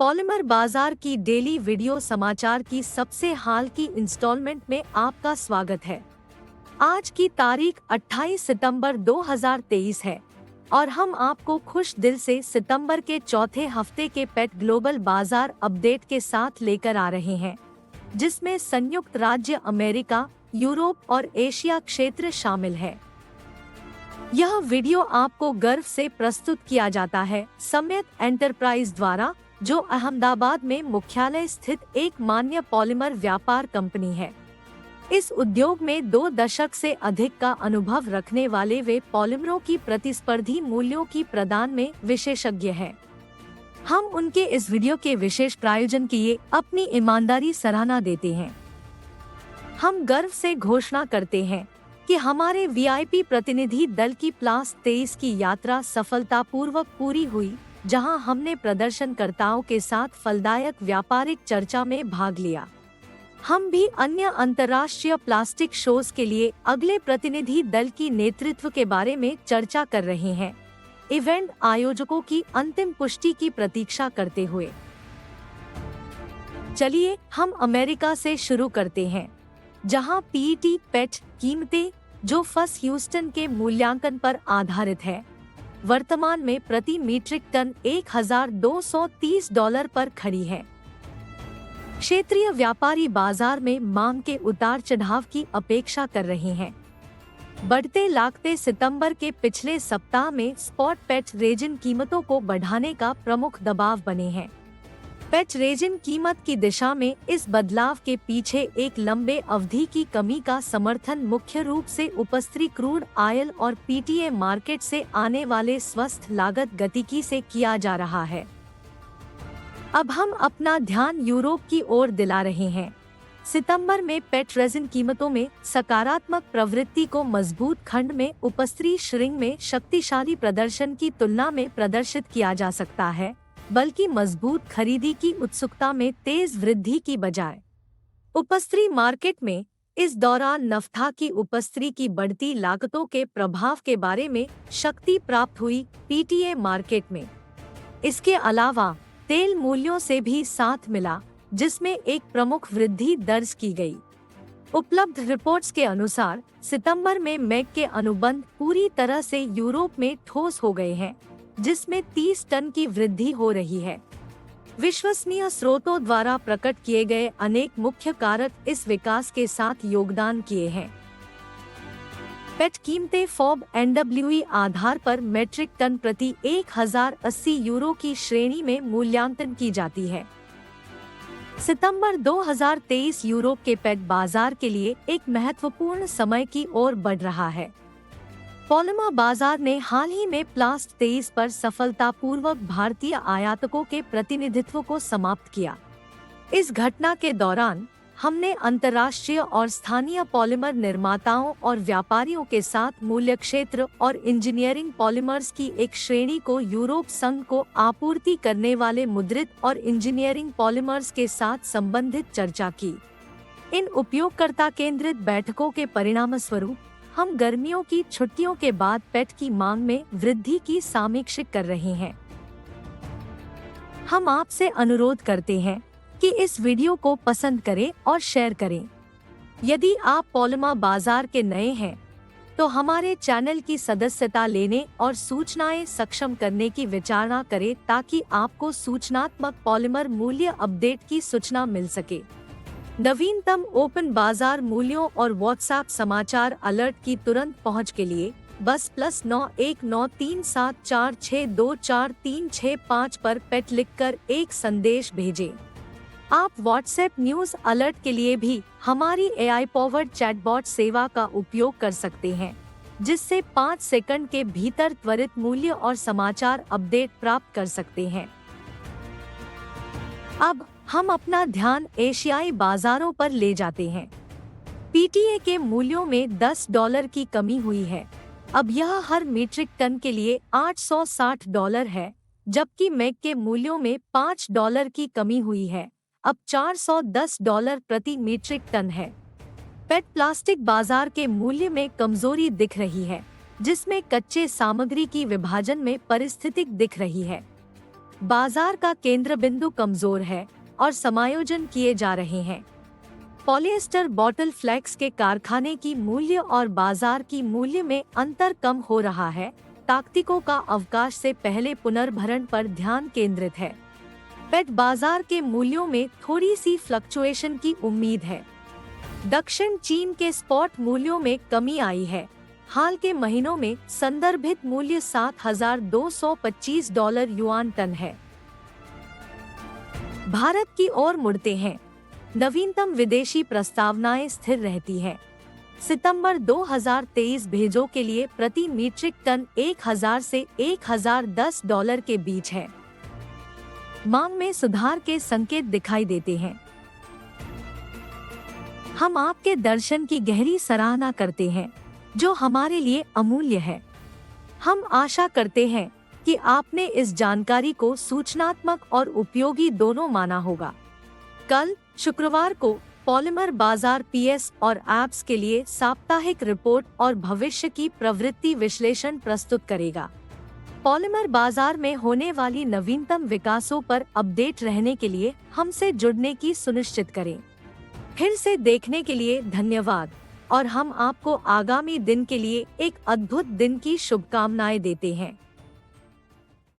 Polymer बाजार की daily video समाचार की सबसे हाल की इंस्टॉलमेंट में आपका स्वागत है। आज की तारीख 28 सितंबर 2023 है और हम आपको खुश दिल से सितंबर के चौथे हफ्ते के पेट ग्लोबल बाजार अपडेट के साथ लेकर आ रहे हैं, जिसमें संयुक्त राज्य अमेरिका, यूरोप और एशिया क्षेत्र शामिल है। यह वीडियो आपको गर्व से प्रस्तुत किया जाता है सम्यक एंटरप्राइज द्वारा, जो अहमदाबाद में मुख्यालय स्थित एक मान्य पॉलीमर व्यापार कंपनी है। इस उद्योग में 2 दशक से अधिक का अनुभव रखने वाले वे पॉलीमरों की प्रतिस्पर्धी मूल्यों की प्रदान में विशेषज्ञ हैं। हम उनके इस वीडियो के विशेष प्रायोजन के लिए अपनी ईमानदारी सराहना देते हैं। हम गर्व से घोषणा करते हैं कि हमारे वीआईपी प्रतिनिधि दल की प्लास 23 की यात्रा सफलतापूर्वक पूरी हुई, जहां हमने प्रदर्शनकर्ताओं के साथ फलदायक व्यापारिक चर्चा में भाग लिया। हम भी अन्य अंतर्राष्ट्रीय प्लास्टिक शोज के लिए अगले प्रतिनिधि दल की नेतृत्व के बारे में चर्चा कर रहे हैं, इवेंट आयोजकों की अंतिम पुष्टि की प्रतीक्षा करते हुए। चलिए हम अमेरिका से शुरू करते हैं, जहां पीईटी पेट कीमतें, जो फस ह्यूस्टन के मूल्यांकन पर आधारित है, वर्तमान में प्रति मीट्रिक टन $1,230 पर खड़ी है। क्षेत्रीय व्यापारी बाजार में मांग के उतार चढ़ाव की अपेक्षा कर रहे हैं। बढ़ते लागतें सितंबर के पिछले सप्ताह में स्पॉट पेट रेजिन कीमतों को बढ़ाने का प्रमुख दबाव बने हैं। पेट रेजिन कीमत की दिशा में इस बदलाव के पीछे एक लंबे अवधि की कमी का समर्थन मुख्य रूप से उपस्तरी क्रूड ऑयल और पीटीए मार्केट से आने वाले स्वस्थ लागत गतिकी से किया जा रहा है। अब हम अपना ध्यान यूरोप की ओर दिला रहे हैं। सितंबर में पेट रेजिन कीमतों में सकारात्मक प्रवृत्ति को मजबूत खंड में उपस्तरी श्रृंग में शक्तिशाली प्रदर्शन की तुलना में प्रदर्शित किया जा सकता है, बल्कि मजबूत खरीदी की उत्सुकता में तेज वृद्धि की बजाय। उपस्तरी मार्केट में इस दौरान नफ्था की उपस्तरी की बढ़ती लागतों के प्रभाव के बारे में शक्ति प्राप्त हुई पीटीए मार्केट में। इसके अलावा तेल मूल्यों से भी साथ मिला, जिसमें एक प्रमुख वृद्धि दर्ज की गई। उपलब्ध रिपोर्ट्स के अनुसार सितंबर में मेग के अनुबंध पूरी तरह से यूरोप में ठोस हो गए हैं, जिसमें 30 टन की वृद्धि हो रही है। विश्वसनीय स्रोतों द्वारा प्रकट किए गए अनेक मुख्य कारक इस विकास के साथ योगदान किए हैं। पेट कीमतें फॉब एनडब्ल्यूई आधार पर मेट्रिक टन प्रति €1,080 की श्रेणी में मूल्यांकन की जाती है। सितंबर 2023 यूरोप के पेट बाजार के लिए एक महत्वपूर्ण समय की ओर बढ़ रहा है। पॉलीमर बाजार ने हाल ही में प्लास 23 पर सफलतापूर्वक भारतीय आयातकों के प्रतिनिधित्व को समाप्त किया। इस घटना के दौरान हमने अंतर्राष्ट्रीय और स्थानीय पॉलीमर निर्माताओं और व्यापारियों के साथ मूल्य क्षेत्र और इंजीनियरिंग पॉलीमर्स की एक श्रेणी को यूरोप संघ को आपूर्ति करने वाले मुद्रित और इंजीनियरिंग पॉलीमर्स के साथ संबंधित चर्चा की। इन उपयोगकर्ता केंद्रित बैठकों के परिणामस्वरूप हम गर्मियों की छुट्टियों के बाद पेट की मांग में वृद्धि की समीक्षा कर रहे हैं। हम आपसे अनुरोध करते हैं कि इस वीडियो को पसंद करें और शेयर करें। यदि आप पॉलीमर बाजार के नए हैं, तो हमारे चैनल की सदस्यता लेने और सूचनाएं सक्षम करने की विचारणा करें, ताकि आपको सूचनात्मक पॉलीमर मूल्य अपडेट की सूचना मिल सके। नवीनतम ओपन बाजार मूल्यों और व्हाट्सएप समाचार अलर्ट की तुरंत पहुंच के लिए बस +919346243665 पर पेट लिखकर एक संदेश भेजें। आप व्हाट्सएप न्यूज अलर्ट के लिए भी हमारी AI पॉवर्ड चैटबॉट सेवा का उपयोग कर सकते हैं, जिससे 5 सेकंड के भीतर त्वरित मूल्य और समाचार अपडेट प्राप्त कर सकते हैं। अब हम अपना ध्यान एशियाई बाजारों पर ले जाते हैं। पीटीए के मूल्यों में $10 की कमी हुई है। अब यह हर मीट्रिक टन के लिए $860 है, जबकि मेग के मूल्यों में $5 की कमी हुई है, अब $410 प्रति मीट्रिक टन है। पेट प्लास्टिक बाजार के मूल्य में कमजोरी दिख रही है, जिसमें कच्चे सामग्री की विभाजन में परिस्थितिक दिख रही है। बाजार का केंद्र बिंदु कमजोर है और समायोजन किए जा रहे हैं। पॉलिएस्टर बॉटल फ्लेक्स के कारखाने की मूल्य और बाजार की मूल्य में अंतर कम हो रहा है। ताकतिकों का अवकाश से पहले पुनर्भरण पर ध्यान केंद्रित है। पेट बाजार के मूल्यों में थोड़ी सी फ्लक्चुएशन की उम्मीद है। दक्षिण चीन के स्पॉट मूल्यों में कमी आई है। हाल के महीनों में संदर्भित मूल्य $7,225 युआन टन है। भारत की ओर मुड़ते हैं। नवीनतम विदेशी प्रस्तावनाएं स्थिर रहती हैं। सितंबर 2023 भेजों के लिए प्रति मीट्रिक टन 1000 से $1010 के बीच है। मांग में सुधार के संकेत दिखाई देते हैं। हम आपके दर्शन की गहरी सराहना करते हैं, जो हमारे लिए अमूल्य है। हम आशा करते हैं कि आपने इस जानकारी को सूचनात्मक और उपयोगी दोनों माना होगा। कल शुक्रवार को पॉलीमर बाजार पीएस और एप्स के लिए साप्ताहिक रिपोर्ट और भविष्य की प्रवृत्ति विश्लेषण प्रस्तुत करेगा। पॉलीमर बाजार में होने वाली नवीनतम विकासों पर अपडेट रहने के लिए हमसे जुड़ने की सुनिश्चित करें। फिर से देखने के लिए धन्यवाद और हम आपको आगामी दिन के लिए एक अद्भुत दिन की शुभकामनाएं देते हैं।